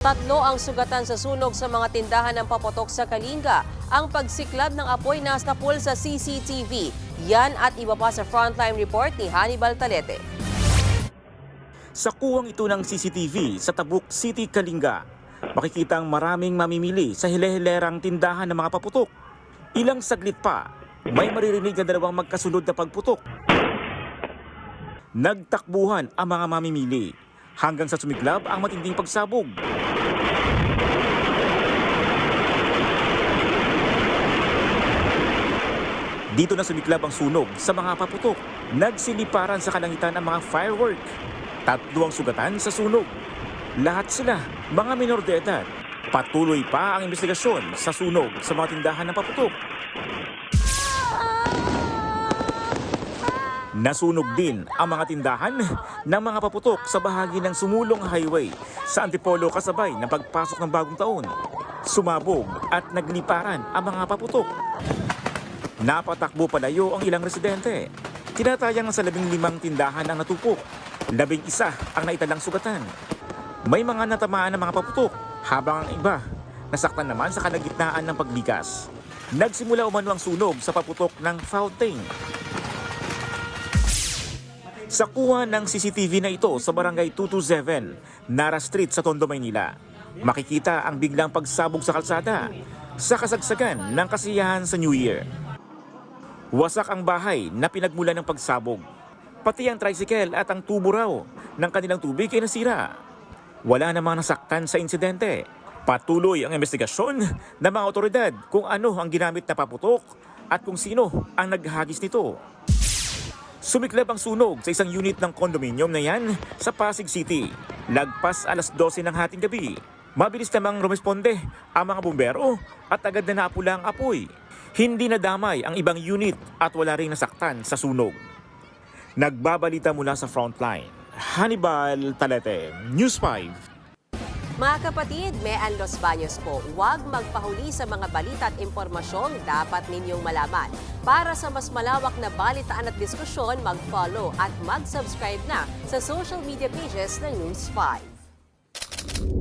Tatlo ang sugatan sa sunog sa mga tindahan ng paputok sa Kalinga. Ang pagsiklab ng apoy nastapul sa CCTV. Yan at iba pa sa frontline report ni Hannibal Talete. Sa kuwang ito ng CCTV sa Tabuk City, Kalinga, makikita ang maraming mamimili sa hile-hilerang tindahan ng mga paputok. Ilang saglit pa, may maririnig na dalawang magkasunod na pagputok. Nagtakbuhan ang mga mamimili hanggang sa sumiklab ang matinding pagsabog. Dito na sumiklab ang sunog sa mga paputok. Nagsiliparan sa kalangitan ang mga firework. Tatlo ang sugatan sa sunog. Lahat sila mga minor de edad. Patuloy pa ang investigasyon sa sunog sa mga tindahan ng paputok. Nasunog din ang mga tindahan ng mga paputok sa bahagi ng Sumulong Highway sa Antipolo kasabay ng pagpasok ng bagong taon. Sumabog at nagliparan ang mga paputok. Napatakbo palayo ang ilang residente. Tinatayang sa 15 tindahan ang natupok. 11 ang naitalang sugatan. May mga natamaan ng mga paputok, habang ang iba nasaktan naman sa kalagitnaan ng paglikas. Nagsimula umano ang sunog sa paputok ng fountain. Sa kuha ng CCTV na ito sa barangay 227, Nara Street sa Tondo, Maynila, makikita ang biglang pagsabog sa kalsada sa kasagsagan ng kasiyahan sa New Year. Wasak ang bahay na pinagmulan ng pagsabog. Pati ang tricycle at ang tubo raw ng kanilang tubig ay nasira. Wala namang nasaktan sa insidente. Patuloy ang investigasyon ng mga otoridad kung ano ang ginamit na paputok at kung sino ang naghagis nito. Sumiklab ang sunog sa isang unit ng condominium na yan sa Pasig City. Lagpas alas 12 ng hating gabi. Mabilis namang rumesponde ang mga bumbero at agad na naapula ang apoy. Hindi nadamay ang ibang unit at wala ring nasaktan sa sunog. Nagbabalita mula sa frontline, Hannibal Talete, News 5. Mga kapatid, Mean Los Baños po, huwag magpahuli sa mga balita at impormasyong dapat ninyong malaman. Para sa mas malawak na balitaan at diskusyon, mag-follow at mag-subscribe na sa social media pages ng News 5.